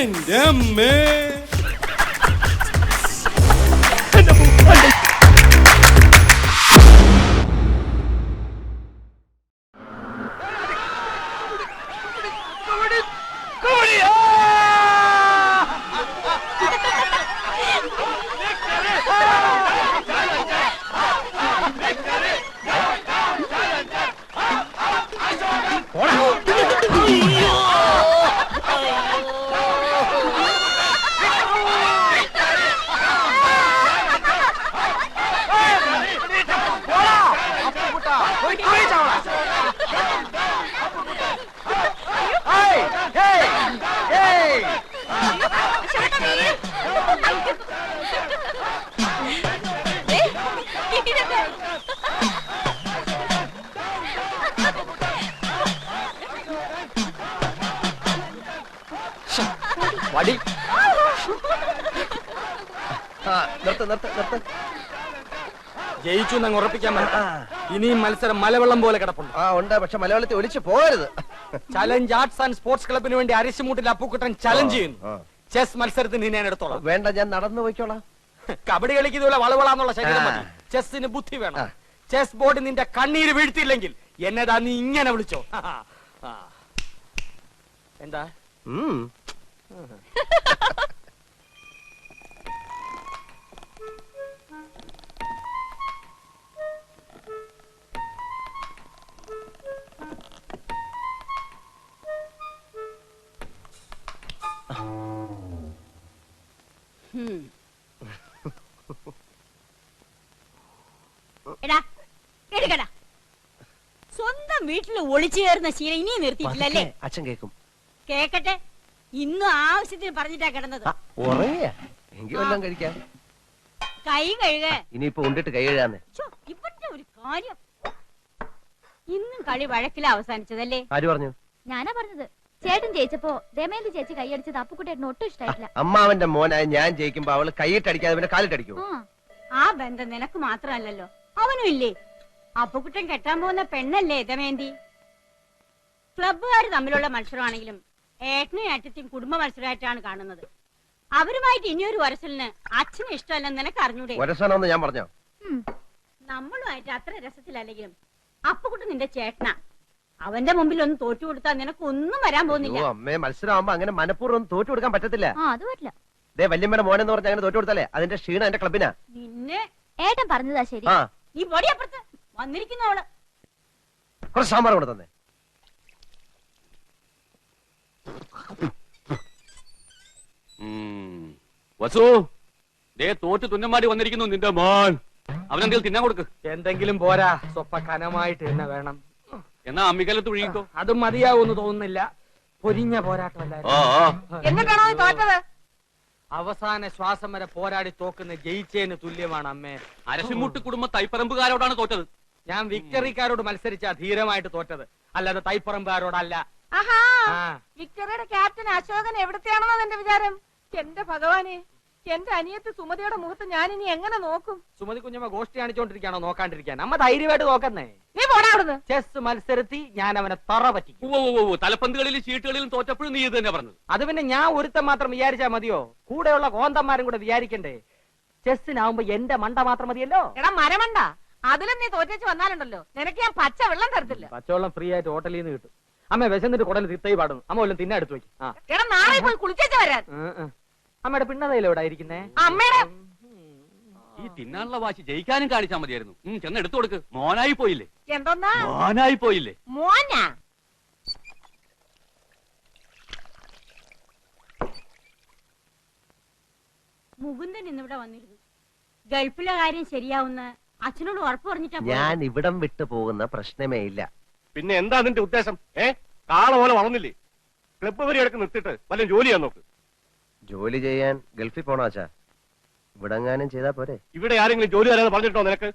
എന്റെ അമ്മേ. ജയിച്ചു എന്നങ്ങ് ഉറപ്പിക്കാൻ പറ്റാ. ഇനിയും മത്സരം മലവെള്ളം പോലെ കിടപ്പുണ്ട്. ഉണ്ട്, പക്ഷെ മലയാളത്തിൽ ഒലിച്ചു പോകരുത്. ചലഞ്ച് ആർട്സ് ആൻഡ് സ്പോർട്സ് ക്ലബിന് വേണ്ടി അരിശുമൂട്ടിൽ അപ്പുക്കുട്ടൻ ചലഞ്ച് ചെയ്യുന്നു. ചെസ് മത്സരത്തിന് ഞാൻ എടുത്തോളാം. വേണ്ട, ഞാൻ നടന്നു പോയിക്കോളാം. കബഡി കളിക്കുന്നതുപോലെ വളവളാന്നുള്ള ശരീരം മതി. ചെസ്സിന് ബുദ്ധി വേണം. ചെസ് ബോർഡ് നിന്റെ കണ്ണീര് വീഴ്ത്തിയില്ലെങ്കിൽ എന്നതാ നീ ഇങ്ങനെ വിളിച്ചോ. എന്താ സ്വന്തം വീട്ടിൽ ഒളിച്ചു കയറുന്ന ശീലം ഇനിയും നിർത്തിയിട്ടില്ലല്ലേ? അച്ഛൻ കേക്കും. കേക്കട്ടെ. ഇന്നും ആവശ്യത്തിന് പറഞ്ഞിട്ടാ കിടന്നത്. എങ്കിലും കഴിക്കാം. കൈ കഴുക. ഇനിയിപ്പോ ഉണ്ടിട്ട് കൈ കഴുകാന്ന്. ഇവരുടെ ഒരു കാര്യം. ഇന്നും കളി വഴക്കില അവസാനിച്ചതല്ലേ? ആര് പറഞ്ഞു? ഞാനാ പറഞ്ഞത്. ചേട്ടൻ ജയിച്ചപ്പോ ദമയന്തി ചേച്ചി കൈയടിച്ചത് അപ്പുക്കുട്ടേട്ടന് ഒട്ടും ഇഷ്ടമായിട്ടില്ല. അമ്മാവന്റെ മോനായി ഞാൻ ജയിക്കുമ്പോ അവള് കൈയിട്ടടിക്കാതെ പിന്നെ കാലിട്ടടിക്കൂ. ആ ബന്ധം നിനക്ക് മാത്രമല്ലല്ലോ, അവനും ഇല്ലേ? അപ്പുക്കുട്ടൻ കെട്ടാൻ പോകുന്ന പെണ്ണല്ലേ ദമയന്തി? ക്ലബ്ബുകാർ തമ്മിലുള്ള മത്സരമാണെങ്കിലും ഏട്ടനും ഏട്ടത്തെയും കുടുംബ മത്സരമായിട്ടാണ് കാണുന്നത്. അവരുമായിട്ട് ഇനിയൊരു വരസലിന് അച്ഛന് ഇഷ്ടമല്ലെന്ന് നിനക്ക് അറിഞ്ഞൂടെ? വരസനെന്ന് ഞാൻ പറഞ്ഞോ? നമ്മളുമായിട്ട് അത്ര രസത്തിലല്ലെങ്കിലും അപ്പുക്കുട്ടൻ നിന്റെ ചേട്ടനാ. അവന്റെ മുമ്പിൽ ഒന്ന് തോറ്റു കൊടുത്താൽ നിനക്ക് ഒന്നും വരാൻ പോകുന്നില്ല. അമ്മേ, മത്സരമാകുമ്പോ അങ്ങനെ മനഃപൂർവ്വം തോറ്റു കൊടുക്കാൻ പറ്റത്തില്ല. അത് പറ്റില്ല. വല്യമ്മയുടെ മോനെന്ന് പറഞ്ഞ അങ്ങനെ തോറ്റു കൊടുത്താലേ അതിന്റെ ക്ഷീണം എന്റെ ക്ലബിനാ. നിന്നെ ഏട്ടൻ പറഞ്ഞതാ ശരി. ഈ പൊടിയപ്പുറത്ത് വന്നിരിക്കുന്നവള് കുറച്ച് സാമ്പാർ കൊണ്ട് തന്നെ. വസു, ദേ തോറ്റ് തുന്നമാടി വന്നിരിക്കുന്നു നിന്റെ മോൻ. അവനെന്തെങ്കിലും തിന്നാൻ കൊടുക്ക്. എന്തെങ്കിലും പോരാ, സ്വപ്പ കനമായിട്ട് തന്നെ വേണം. എന്നാ അമ്മിക്കലത്ത് ഒഴുകിക്കോ. അതും മതിയാവൂന്ന് തോന്നുന്നില്ല. പൊരിഞ്ഞ പോരാട്ടമല്ലായിരുന്നു. എന്നിട്ടാണോ തോറ്റത്? അവസാന ശ്വാസം വരെ പോരാടി തോക്കുന്ന ജയിച്ചേന് തുല്യമാണ് അമ്മേ. അരശിമുട്ട് കുടുംബ തൈപ്പറമ്പുകാരോടാണ് തോറ്റത്. ഞാൻ വിക്ടറിക്കാരോട് മത്സരിച്ച ധീരമായിട്ട് തോറ്റത്, അല്ലാതെ തൈപ്പറമ്പുകാരോടല്ല. വിക്ടറിയുടെ ക്യാപ്റ്റൻ അശോകൻ എവിടത്തെയാണെന്നോ എന്റെ വിചാരം. എന്റെ ഭഗവാനെ, എന്റെ അനിയത്ത് സുമതിയുടെ മുഖത്ത് ഞാൻ ഇനി എങ്ങനെ നോക്കും? സുമതി കുഞ്ഞമ്മ ഗോഷ്ടി കാണിച്ചോണ്ടിരിക്കാണോ നോക്കാണ്ടിരിക്കാൻ? അമ്മ ധൈര്യമായിട്ട് നോക്കുന്നേ. നീ പോടാ അവിടുന്ന്. ചെസ് മത്സരത്തി ഞാൻ അവനെ തറ പറ്റി. തലപ്പന്തുകളിലും ചീട്ടുകളിലും തോറ്റപ്പോഴും നീ ഇത് തന്നെ പറഞ്ഞത്. അത് പിന്നെ ഞാൻ ഒരുത്തം മാത്രം വിചാരിച്ചാ മതിയോ? കൂടെയുള്ള കോന്തന്മാരും കൂടെ വിചാരിക്കണ്ടേ? ചെസ്സിനാവുമ്പോ എന്റെ മണ്ട മാത്രം മതിയല്ലോ. എടാ മരമണ്ട, അതിലും നീ തോറ്റേച്ച് വന്നാലുണ്ടല്ലോ നിനക്ക് ഞാൻ പച്ച വെള്ളം തരത്തില്ല. പച്ചവെള്ളം ഫ്രീ ആയിട്ട് ഹോട്ടലിൽ നിന്ന് കിട്ടും. അമ്മ വിശന്നിട്ട് കുടൽ തിത്തൈ പാടുന്നു. അമ്മ വല്ലതും തിന്നെ എടുത്തു വെക്കും. എടാ നാളെ പോയി കുളിച്ചേച്ച് വരാൻ. അമ്മയുടെ പിണ്ണതയില എവിടെ ഇരിക്കുന്നേ? അമ്മയുടെ ഈ തിന്നാനുള്ള വാശി ജയിക്കാനും കാണിച്ചാൽ മതിയായിരുന്നു. ചെന്ന് എടുത്തു കൊടുക്ക്. മോനായി പോയില്ലേ? എന്തോന്നാ മോനായി പോയില്ലേ? മോനാ? മുകുന്ദൻ ഇന്നിവിടെ വന്നിരുന്നു. ഗൾഫിലെ കാര്യം ശരിയാവുന്ന അച്ഛനോട് ഉറപ്പ് പറഞ്ഞിട്ടാ. ഞാൻ ഇവിടം വിട്ടു പോകുന്ന പ്രശ്നമേ ഇല്ല. പിന്നെ എന്താ നിന്റെ ഉദ്ദേശം? കാള പോലെ വളർന്നില്ലേ? ക്ലബ്ബ് പരിപാടി നിർത്തിട്ട് വല്ല ജോലി ചെയ്യാൻ നോക്ക്. ജോലി ചെയ്യാൻ ഗൾഫിൽ പോണോ അച്ഛാ? ഇവിടെങ്ങാനും ചെയ്താ പോരെ? ഇവിടെ ആരെങ്കിലും ജോലി തരാന്ന് പറഞ്ഞിട്ടോ നിനക്ക്?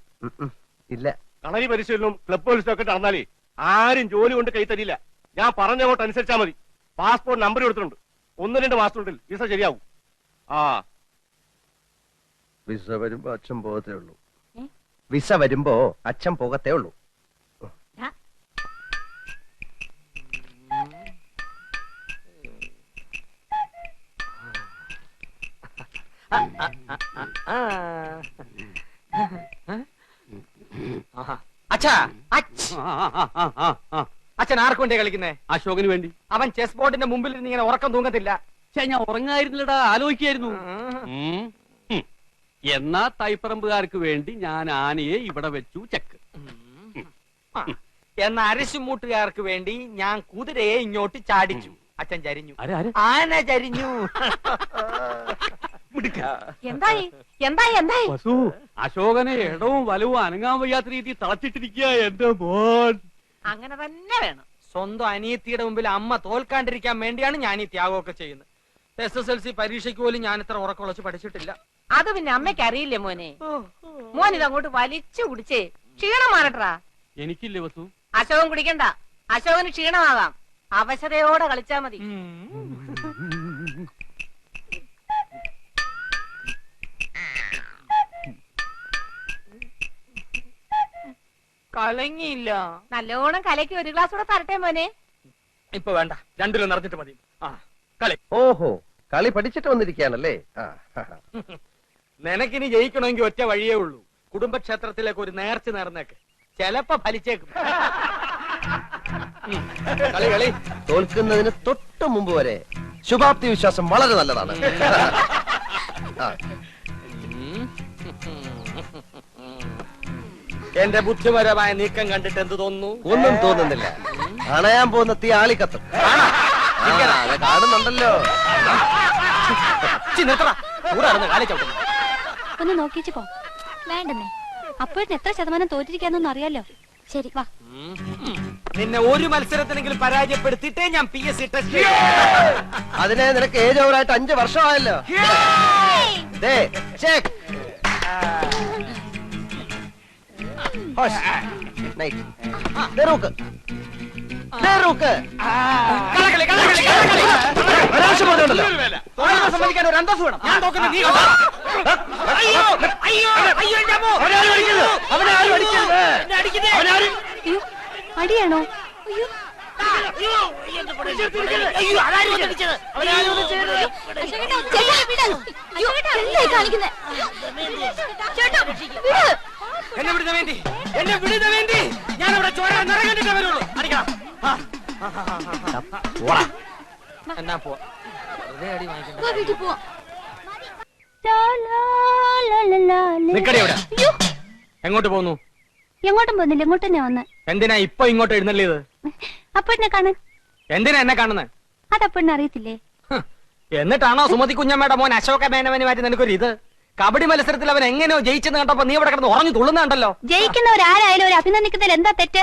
ഇല്ല. കളരി പരിശീലനവും ക്ലബ്ബ് പരിശീലനം ഒക്കെ നടന്നാലേ ആരും ജോലി കൊണ്ട് കൈ തരില്ല. ഞാൻ പറഞ്ഞ അങ്ങോട്ട് അനുസരിച്ചാ മതി. പാസ്പോർട്ട് നമ്പർ കൊടുത്തിട്ടുണ്ട്. 1-2 മാസത്തിനുള്ളിൽ വിസ ശരിയാവും. വിസ വരുമ്പോ അച്ഛൻ പോകത്തേ ഉള്ളൂ. വിസ വരുമ്പോ അച്ഛൻ പോകത്തേ ഉള്ളൂ. അച്ഛാ ആ. അച്ഛൻ ആർക്ക് വേണ്ടിയാ കളിക്കുന്നേ? അശോകന് വേണ്ടി. അവൻ ചെസ് ബോർഡിന്റെ മുമ്പിൽ ഇരുന്ന് ഇങ്ങനെ ഉറക്കം തൂങ്ങത്തില്ല. ഞാൻ ഉറങ്ങായിരുന്നില്ലടാ, ആലോചിക്കായിരുന്നു. എന്നാ തൈപ്പറമ്പുകാർക്ക് വേണ്ടി ഞാൻ ആനയെ ഇവിടെ വെച്ചു ചെക്ക്. എന്ന അരിശുമൂട്ടുകാർക്ക് വേണ്ടി ഞാൻ കുതിരയെ ഇങ്ങോട്ട് ചാടിച്ചു. അച്ഛൻ ചരിഞ്ഞു. ആന ചരിഞ്ഞു. എന്തായി എന്തായി എന്തായി? വസു, അശോകനെ ഇടവും വലവും അനങ്ങാൻ വയ്യാത്ത രീതി തളച്ചിട്ടിരിക്കുക എന്റെ മോൻ. അങ്ങനെ തന്നെ വേണം. സ്വന്തം അനിയത്തിയുടെ മുമ്പിൽ അമ്മ തോൽക്കാണ്ടിരിക്കാൻ വേണ്ടിയാണ് ഞാൻ ഈ ത്യാഗമൊക്കെ ചെയ്യുന്നത്. SSLC പരീക്ഷയ്ക്ക് പോലും ഞാൻ ഇത്ര ഉറക്കമുളച്ച് പഠിച്ചിട്ടില്ല. അത് പിന്നെ അമ്മയ്ക്ക് അറിയില്ലേ മോനെ? മോൻ ഇതങ്ങോട്ട് വലിച്ചു കുടിച്ചേ ക്ഷീണം മാറട്ടാ. എനിക്കില്ലേ വസു? അശോകൻ കുടിക്കണ്ട, അശോകന് ക്ഷീണമാകാം. അവശതയോടെ കളിച്ചാ മതി. കലങ്ങിയില്ല. നല്ലോണം കലക്കി ഒരു ഗ്ലാസ് കൂടെ തരട്ടെ മോനെ. ഇപ്പൊ വേണ്ട, രണ്ടിലും നിറഞ്ഞിട്ട് മതി. കളി. ഓഹോ, കളി പഠിച്ചിട്ട് വന്നിരിക്കുകയാണല്ലേ. നിനക്കിനി ജയിക്കണമെങ്കിൽ ഒറ്റ വഴിയേ ഉള്ളൂ. കുടുംബക്ഷേത്രത്തിലേക്ക് ഒരു നേർച്ച നേർന്നേക്ക്, ചെലപ്പോ ഫലിച്ചേക്കും. കളി കളി. തോൽക്കുന്നതിന് തൊട്ട് മുമ്പ് വരെ ശുഭാപ്തി വിശ്വാസം വളരെ നല്ലതാണ്. എന്റെ ബുദ്ധിപരമായ നീക്കം കണ്ടിട്ട് എന്ത് തോന്നുന്നു? ഒന്നും തോന്നുന്നില്ല. അണയാൻ പോകുന്ന തീ ആളിക്കത്തും. കാണുന്നുണ്ടല്ലോ. ഒന്ന് നോക്കിച്ചു പോ. വേണ്ടെന്നേ, അപ്പോഴത്തെ എത്ര ശതമാനം തോറ്റിരിക്കാന്നൊന്നും അറിയാലോ. ശരി വാ. നിന്നെ ഒരു മത്സരത്തിനെങ്കിലും പരാജയപ്പെടുത്തിയിട്ടേ ഞാൻ PSC ടെസ്റ്റ്. അതിനെ നിനക്ക് ഏജ് ഓവറായിട്ട് 5 വർഷമായല്ലോ. സമ്മതിക്കാൻ ഒരു അന്തസ് വേണം. ഞാൻ നോക്കുന്നത് നീ കണ്ടോ? അടിയാണോ? എന്നെ വിടുന്ന വേണ്ടി, എന്നെ വിടുന്ന വേണ്ടി ഞാൻ അവിടെ ചോര നിറം കണ്ടിട്ടേ വരുള്ളൂ. അടിക്കണം. എന്നാ പോ. നിക്കടി അവിടെ. എങ്ങോട്ട് പോന്നു? എങ്ങോട്ടും പോകുന്നില്ല, ഇങ്ങോട്ട് തന്നെ വന്ന്. എന്തിനാ ഇപ്പൊ ഇങ്ങോട്ട് എഴുന്നള്ളിയത്? അപ്പോഴെന്നെ കാണാൻ. എന്തിനാ എന്നെ കാണുന്നത്? അതപ്പോഴെന്നെ അറിയത്തില്ലേ? എന്നിട്ടാണോ സുമതി കുഞ്ഞമ്മയുടെ മോൻ അശോക മേനവന് മാറ്റി നിനക്കൊരു ഇത്? കബഡി മത്സരത്തിൽ അവൻ എങ്ങനെയോ ജയിച്ചെന്ന് കണ്ടപ്പോ നീ ഇവിടെ കിടന്ന് ഉറഞ്ഞു തുള്ളുന്നുണ്ടല്ലോ. ജയിക്കുന്നവരാരായാലും ഒരു അഭിനന്ദിക്കുന്നതിൽ എന്താ തെറ്റ്?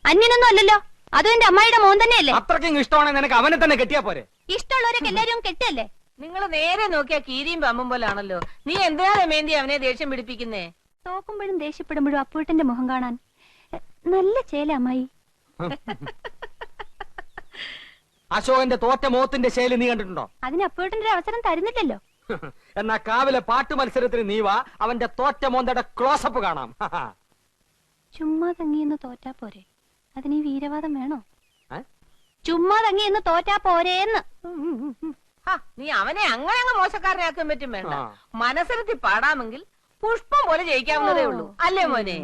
അന്യനൊന്നും അല്ലല്ലോ. അതും എന്റെ അമ്മായിയുടെ മോൻ തന്നെയല്ലേ. അത്രയ്ക്കും ഇഷ്ടമാണെങ്കിൽ നിനക്ക് അവനെ തന്നെ കെട്ടിയാ പോരെ? ഇഷ്ടമുള്ളവരൊക്കെ എല്ലാരും കെട്ടല്ലേ? നിങ്ങൾ നേരെ നോക്കിയാ കീരിയും പമ്പും പോലാണല്ലോ. നീ എന്തിനാ രമേന്തി അവനെ ദേഷ്യം പിടിപ്പിക്കുന്നേ? തോക്കുമ്പോഴും ദേഷ്യപ്പെടുമ്പോഴും അപ്പൂട്ടന്റെ മുഖം കാണാൻ നല്ല ചേല അമ്മായി. അശോകന്റെ തോറ്റ മോത്തിന്റെ ശൈലി നീ കണ്ടിട്ടുണ്ടോ? അതിന് അപ്പൂട്ടന്റെ ഒരു അവസരം തരുന്നില്ലല്ലോ. എന്നാ കാവിലെ പാട്ട് മത്സരത്തിന് നീ വാ, അവന്റെ തോറ്റ മോന്തയുടെ ക്ലോസപ്പ് കാണാം. ചുമ്മാ തങ്ങിയെന്ന് തോറ്റാ പോരെ? അതിന് ഈ വീരവാദം വേണോ? ചുമ്മാ തങ്ങിയെന്ന് തോറ്റാ പോരേന്ന്. നീ അവനെ അങ്ങനെ അങ്ങ് മോശക്കാരനാക്കാൻ പറ്റും വേണ്ട. മനസ്സിലെത്തി പാടാമെങ്കിൽ പുഷ്പം പോലെ ജയിക്കാവുന്നതേ ഉള്ളൂ, അല്ലേ മോനെ?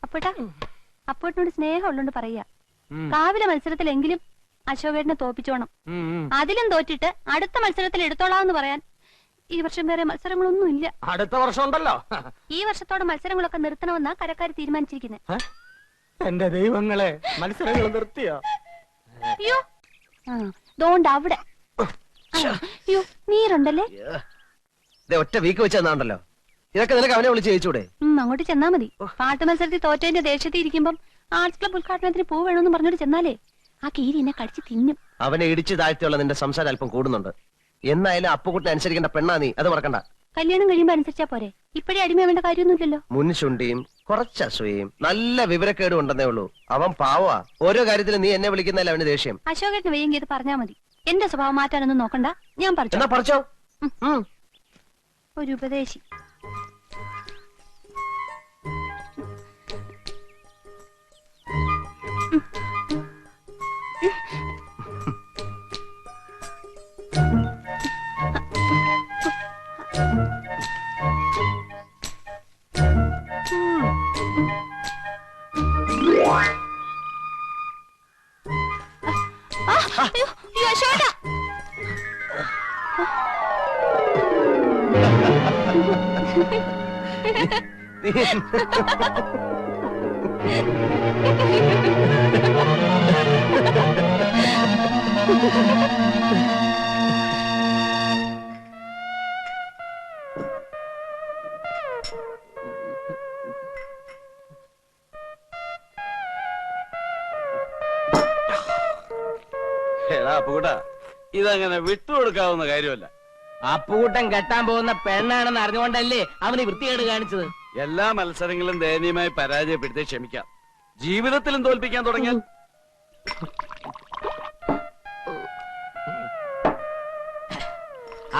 അപ്പോട്ടാ, അപ്പോട്ടിനോട് സ്നേഹം ഉള്ളോണ്ട് പറയാ, കാവിലെ മത്സരത്തിലെങ്കിലും അശോകേട്ടനെ തോപ്പിച്ചോണം. അതിലും തോറ്റിട്ട് അടുത്ത മത്സരത്തിൽ എടുത്തോളാന്ന് പറയാൻ ഈ വർഷം വേറെ മത്സരങ്ങളൊന്നും ഇല്ല. അടുത്ത വർഷം ഉണ്ടല്ലോ. ഈ വർഷത്തോടെ മത്സരങ്ങളൊക്കെ നിർത്തണമെന്നാ കരക്കാർ തീരുമാനിച്ചിരിക്കുന്നത്. എന്റെ ദൈവങ്ങളെ, മത്സരങ്ങൾ നിർത്തിയോ? അയ്യോ, ദോണ്ട് അവിടെ. അയ്യോ, നീരുണ്ടല്ലേ? ഒറ്റ വീക്ക് വെച്ചെന്നാണ്ടല്ലോ. ഇതൊക്കെ നിനക്ക് അവനെ വിളിച്ച് ജയിച്ചൂടെ? അങ്ങോട്ട് ചെന്നാ മതി. പാട്ട് മത്സരത്തിൽ തോറ്റതിന്റെ ദേഷ്യത്തിൽ ഇരിക്കുമ്പം ആർട്സ് ക്ലബ് ഉദ്ഘാടനത്തിന് പൂ വേണമെന്ന് പറഞ്ഞോട്ട് ചെന്നാലേ ആ കീരി എന്നെ കടിച്ച് തിന്നും. അവനെ ഇടിച്ചു താഴ്ത്തിയുള്ള നിന്റെ സംസാരം അല്പം കൂടുന്നുണ്ട്. എന്നായാലും അപ്പുകുട്ടിനെ അനുസരിക്കേണ്ട പെണ്ണാ നീ, അത് മറക്കണ്ട. കല്യാണം കഴിയുമ്പോ അനുസരിച്ചാ പോരെ? ഇപ്പഴേ അടിമയാവേണ്ട കാര്യമൊന്നുമില്ലല്ലോ. മുൻശുണ്ടിയും കുറച്ച് അസൂയയും നല്ല വിവരക്കേടും ഉണ്ടെന്നേ ഉള്ളൂ. അവൻ പാവാ. ഓരോ കാര്യത്തിലും നീ എന്നെ വിളിക്കുന്നതിൽ അവന് ദേഷ്യം. അശോകേട്ടന് വയ്യെങ്കിൽ ഇത് പറഞ്ഞാ മതി. എന്റെ സ്വഭാവം മാറ്റാനൊന്നും നോക്കണ്ട, ഞാൻ പറഞ്ഞു. എന്നാ പറിച്ചോ. ഒരു ഉപദേശി. അയ്യോ, അയ്യോ, അശോകേട്ടാ. എടാ അപ്പുകുട്ടാ, ഇതങ്ങനെ വിട്ടുകൊടുക്കാവുന്ന കാര്യമല്ല. അപ്പുകൂട്ടൻ കെട്ടാൻ പോകുന്ന പെണ്ണാണെന്ന് അറിഞ്ഞുകൊണ്ടല്ലേ അവന് വൃത്തികേട് കാണിച്ചത്. എല്ലാ മത്സരങ്ങളും ദയനീയമായി പരാജയപ്പെടുത്തി ക്ഷമിക്കാം, ജീവിതത്തിലും തോൽപ്പിക്കാൻ തുടങ്ങിയാൽ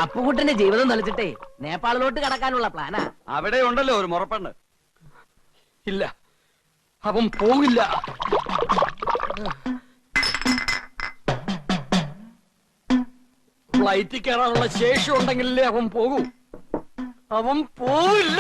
അപ്പുകൂട്ടന്റെ ജീവിതം നലിച്ചിട്ടേ നേപ്പാളിലോട്ട് കടക്കാനുള്ള പ്ലാനാ. അവിടെ ഉണ്ടല്ലോ ഒരു മുറപ്പെണ്ണ്. ഇല്ല, അവൻ പോകില്ല. ഫ്ലൈറ്റിൽ കയറാനുള്ള ശേഷി ഉണ്ടെങ്കിലേ അവൻ പോകൂ. അവൻ പോവില്ല.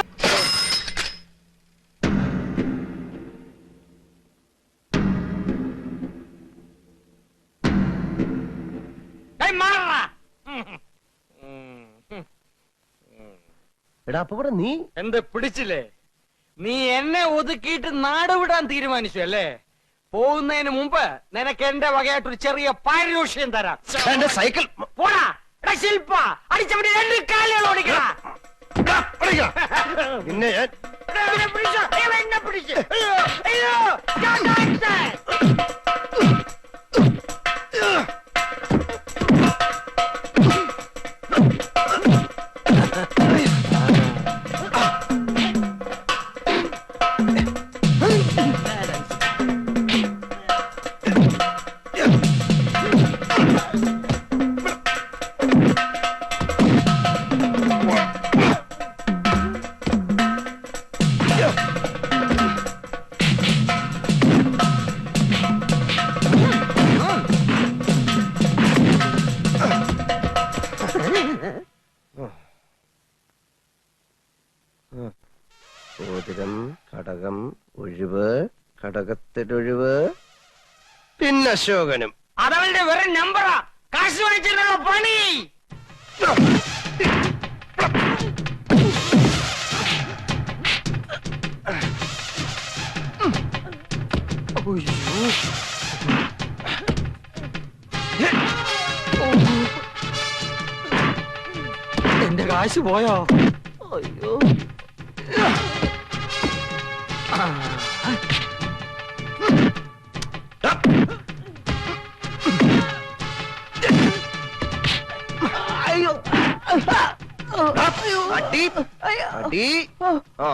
എടാ അപ്പൊ കൂടെ നീ എന്ത് പിടിച്ചില്ലേ? നീ എന്നെ ഒതുക്കിയിട്ട് നാട് വിടാൻ തീരുമാനിച്ചു അല്ലേ? പോകുന്നതിന് മുമ്പ് നിനക്ക് എന്റെ വകയായിട്ടൊരു ചെറിയ പാരിതോഷികം തരാം. എന്റെ സൈക്കിൾ പോടാ. എടാ ശില്പ, അടിച്ചവന്റെ 2 കാലുകൾ ഓടിക്കടാ. നിന്നെ ഞാൻ എടാ, ഇവനെ പിടിച്ചോ. എന്നെ പിടിച്ച്. അയ്യോ, അയ്യോ, ഞാൻ കാണിച്ചേ. മോതിരം, കടകം, ഒഴിവ്, കടകത്തിലൊഴിവ്, പിന്നെ അശോകനും. അതവളുടെ വെറും നമ്പറാ. കാശ് വാങ്ങിച്ചിട്ടുള്ള പണി. എന്റെ കാശ് പോയോ? അയ്യോ. അയ്യോ, അടി അടി. ആ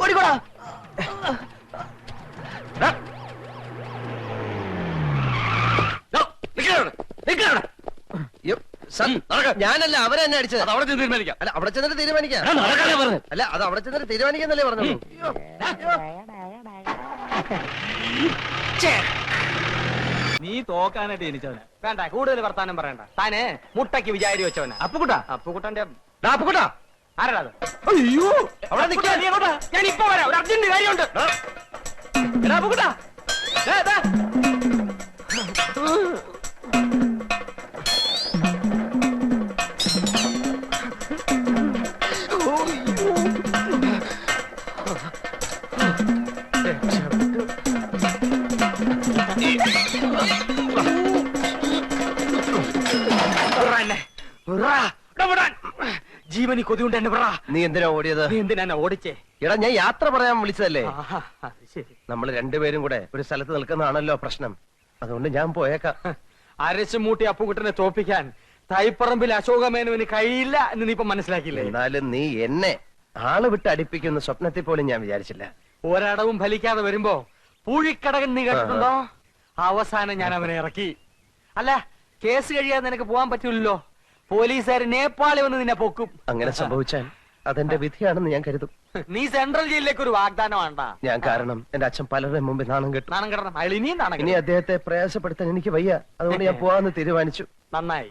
ഓടിക്കോടാ. ഞാനല്ല അവരെ തന്നെ അടിച്ചത്. അവിടെ ചെന്ന് തീരുമാനിക്കാം. അല്ല അവിടെ ചെന്നിട്ട് തീരുമാനിക്കാം. അല്ല അത് അവിടെ ചെന്നിട്ട് തീരുമാനിക്കാന്നല്ലേ പറഞ്ഞോളൂ. നീ തോക്കാനായിട്ട് ജനിച്ചവന് വേണ്ട കൂടുതൽ വർത്താനം പറയണ്ട. താന് മുട്ടയ്ക്ക് വിചാരി വെച്ചവനാ അപ്പുകുട്ടാ. അപ്പുകുട്ടന്റെ അപ്പുകുട്ടാ ആരാ അത്? അയ്യോ, അവിടെ നിൽക്കാ. നീ എങ്ങോട്ടാ? ഞാൻ ഇപ്പൊ വരാം, ഒരു അർജന്റ് കാര്യമുണ്ട്. എടാ അപ്പുകുട്ടാ, ദേ, ദേ. ജീവനി കൊതിയുണ്ട് എന്നെ പറ. നീ എന്തിനാ ഓടിയത്? നീ എന്തിനാ ഓടിച്ചേ? എടാ ഞാൻ യാത്ര പറയാൻ വിളിച്ചതല്ലേ. ആഹാ, അത് ശരി. നമ്മൾ രണ്ടുപേരും കൂടെ ഒരു സ്ഥലത്ത് നിൽക്കുന്നതാണല്ലോ പ്രശ്നം. അതുകൊണ്ട് ഞാൻ പോയേക്കാം. അരച്ചുമൂട്ടി അപ്പുകുട്ടനെ തോപ്പിക്കാൻ തൈപ്പറമ്പിൽ അശോകമേനോന് കഴിയില്ല എന്ന് നീ ഇപ്പൊ മനസ്സിലാക്കിയില്ലേ? എന്നാലും നീ എന്നെ ആള് വിട്ട് അടിപ്പിക്കുന്ന സ്വപ്നത്തിൽ പോലും ഞാൻ വിചാരിച്ചില്ല. ഒരടവും ഫലിക്കാതെ വരുമ്പോ പൂഴിക്കടകൻ നീ കേട്ടിട്ടുണ്ടോ? അവസാനം ഞാൻ അവനെ ഇറക്കി. അല്ല, കേസ് കഴിയാതെ നിനക്ക് പോകാൻ പറ്റില്ലല്ലോ. പോലീസുകാർ നേപ്പാളി വന്ന് നിന്നെ പൊക്കും. അങ്ങനെ സംഭവിച്ചാൽ അതെന്റെ വിധിയാണെന്ന് ഞാൻ കരുതും. നീ സെൻട്രൽ ജയിലിലേക്ക് ഒരു വാഗ്ദാനം വേണ്ട. ഞാൻ കാരണം എന്റെ അച്ഛൻ പലരുടെ മുമ്പിൽ നാണം കെട്ടു. നാണം കിടണം. അയാൾ ഇനിയും നാണം ഇനി കെടും. അദ്ദേഹത്തെ പ്രയാസപ്പെടുത്താൻ എനിക്ക് വയ്യ. അതുകൊണ്ട് ഞാൻ പോവാന്ന് തീരുമാനിച്ചു. നന്നായി.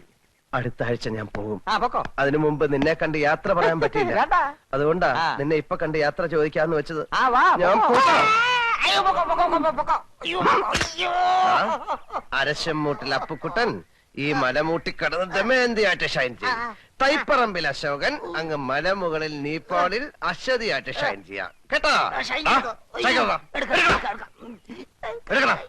അടുത്ത ആഴ്ച ഞാൻ പോകും. ആ പൊക്കോ. അതിനു മുമ്പ് നിന്നെ കണ്ട് യാത്ര പറയാൻ പറ്റിയില്ല. വേണ്ട. അതുകൊണ്ടാ ആ. നിന്നെ ഇപ്പൊ കണ്ട് യാത്ര ചോദിക്കാന്ന് വെച്ചത്. ആ വാ, ഞാൻ പൊക്കോ. പോകാം. അരശമ്മൂട്ടിൽ അപ്പുക്കുട്ടൻ ഈ മലമൂട്ടി കടന്ന് ദമയന്തിയായിട്ട് ഷൈൻ ചെയ്യും. തൈപ്പറമ്പിൽ അശോകൻ അങ്ങ് മലമുകളിൽ നീപ്പാളിൽ അശ്വതിയായിട്ട് ഷൈൻ ചെയ്യാം. കേട്ടോ? എടുക്കണം.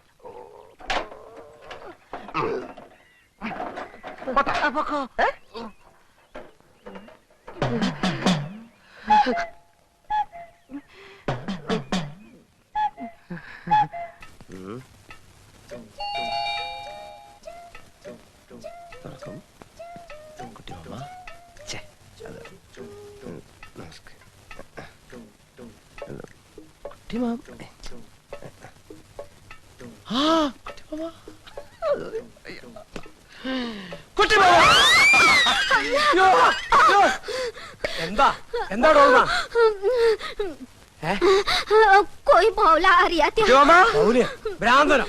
എന്താ ഡോൾമ? कोई मौला आ रहा था ഭ്രാന്തനോ?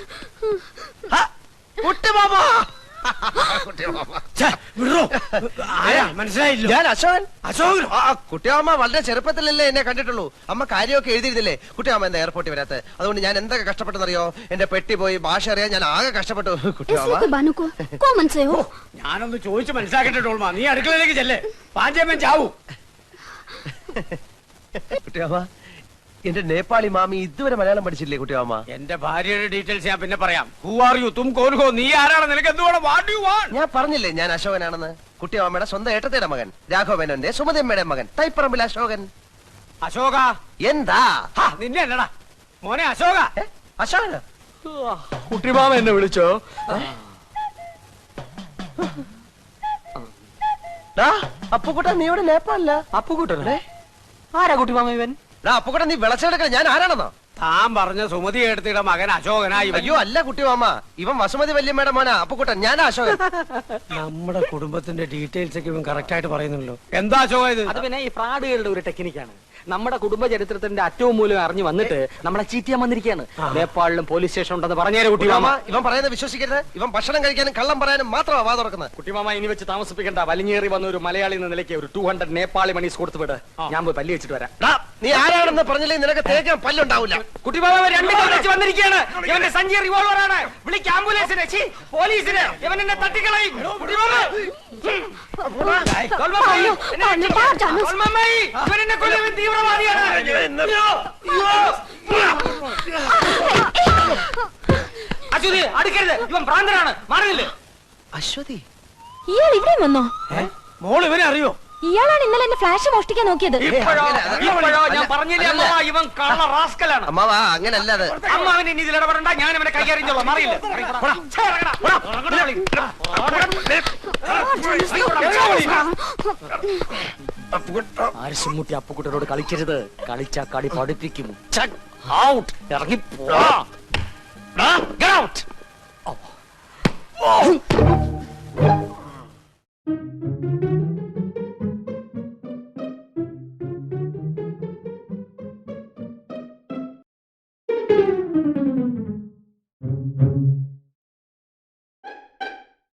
മനസ്സിലായില്ല. ഞാൻ അശോകൻ. അശോകൻ കുട്ടിയമ്മ വളരെ ചെറുപ്പത്തിലല്ലേ എന്നെ കണ്ടിട്ടുള്ളൂ. അമ്മ കാര്യമൊക്കെ എഴുതിയിരുന്നില്ലേ? കുട്ടിയമ്മ എന്താ എയർപോർട്ടിൽ വരാത്ത? അതുകൊണ്ട് ഞാൻ എന്തൊക്കെ കഷ്ടപ്പെട്ടെന്നറിയോ? എന്റെ പെട്ടി പോയി ഭാഷ അറിയാൻ ഞാൻ ആകെ കഷ്ടപ്പെട്ടു. കുട്ടിയമ്മ ഞാനൊന്ന് ചോദിച്ചു മനസ്സിലാക്കട്ടെ ഡോൾമ. നീ അടുക്കളയിലേക്ക് ചെല്ലേ, പാഞ്ചേമ്മൻ ചാവൂ. കുട്ടിയമ്മ, എന്റെ നേപ്പാളി മാമി ഇതുവരെ മലയാളം പഠിച്ചില്ലേ കുട്ടിയമ്മ? എന്റെ ഭാര്യയുടെ ഡീറ്റെയിൽസ് ഞാൻ പിന്നെ പറയാം. Who are you? തും കോൻ ഹോ? നീ ആരാണ്? നിനക്ക് എന്തുവേണം? What you want? ഞാൻ പറഞ്ഞില്ലേ ഞാൻ അശോകനാണെന്ന്. കുട്ടിയമ്മയുടെ സ്വന്തം ഏട്ടത്തിയുടെ മകൻ, രാഘവനന്റെ സുമതിയമ്മയുടെ മകൻ, തൈപ്പറമ്പിൽ അശോകൻ. അശോക എന്താ? നിന്നെ അല്ലടാ മോനെ അശോക. അശോകന കുട്ടിമാമ എന്നെ വിളിച്ചോ? അപ്പുക്കുട്ടൻ, നീ ഇവിടെ നേപ്പാളില്ല? അപ്പുകുട്ടനെ ആരാ കുട്ടിമാമ ഇവൻ? അപ്പുക്കുട്ടൻ, നീ വിളച്ചെടുക്ക. ഞാൻ ആരാണെന്നോ? താൻ പറഞ്ഞ സുമതി എടുത്തിയുടെ മകൻ അശോകനാ ഇവൻ. അയ്യോ അല്ല കുട്ടിമാമ, ഇവൻ വസുമതി വല്യമ്മയുടെ മോനാ അപ്പുക്കുട്ടൻ. ഞാനാ അശോകൻ. നമ്മുടെ കുടുംബത്തിന്റെ ഡീറ്റെയിൽസ് ഒക്കെ ഇവൻ കറക്റ്റ് ആയിട്ട് പറയുന്നുള്ളൂ. എന്താ അശോക ഇത്? അത് പിന്നെ ഈ ഫ്രാഡുകളുടെ ഒരു ടെക്നിക്കാണ്. നമ്മുടെ കുടുംബ ചരിത്രത്തിന്റെ അറ്റവും മൂലം അറിഞ്ഞു വന്നിട്ട് നമ്മളെ ചീറ്റിയാൻ വന്നിരിക്കുകയാണ്. നേപ്പാളിലും പോലീസ് സ്റ്റേഷൻ ഉണ്ടെന്ന് പറഞ്ഞേരെ കുട്ടിമാമ. ഇവൻ പറയുന്നത് വിശ്വസിക്കരുത്. ഇവൻ ഭക്ഷണം കഴിക്കാനും കള്ളം പറയാനും മാത്രമാണ് വാ തുറക്കുന്നത്. കുട്ടിമാമ ഇനി വെച്ച് താമസിപ്പിക്കണ്ട. വലിഞ്ഞേറി വന്ന ഒരു മലയാളി എന്ന നിലയ്ക്ക് ഒരു 200 നേപ്പാളി മണീസ് കൊടുത്തു വിട്. ഞാൻ പോയി പല്ലി വെച്ചിട്ട് വരാം. നീ ആരാണെന്ന് പറഞ്ഞില്ലേ നിനക്ക് തേക്കാൻ പല്ലുണ്ടാവില്ല. കുട്ടിമാമ 2 വെച്ച് വന്നിരിക്കുകയാണ്. ഇവന്റെ സഞ്ചി റിവോൾവർ ആണ്. വിളിക്ക് ആംബുലൻസിനെ, പോലീസിനെ. ഇവൻ എന്നെ തട്ടിക്കളയും. കുട്ടിമാമ തീവ്രവാദിയാണ്. അശ്വതി അടുക്കരുത്, ഇവൻ ഭ്രാന്തനാണ്. മാറുന്നില്ലേ? അശ്വതി, ഇയാൾ ഇവിടെ വന്നോ? മോൾ ഇവനെ അറിയോ? ഇയാളാണ് ഇന്നലെ എന്റെ ഫ്ലാഷ് മോഷ്ടിക്കാൻ നോക്കിയത്. ഇപ്പോഴോ ഞാൻ പറഞ്ഞില്ലേ അമ്മ, ഇവൻ കള്ള റാസ്കലാണ്. അമ്മാവാ അങ്ങനല്ല അത്. അമ്മ അവൻ ഇനി ഇതിൽ ഇടപെടണ്ട. ഞാൻ ഇവനെ കൈകാര്യം മാറിയില്ല. ആരിശുമുട്ടി അപ്പുക്കുട്ടനോട് കളിക്കരുത്. കളിച്ചാ കളി പഠിപ്പിക്കും. ഇറങ്ങി പോ.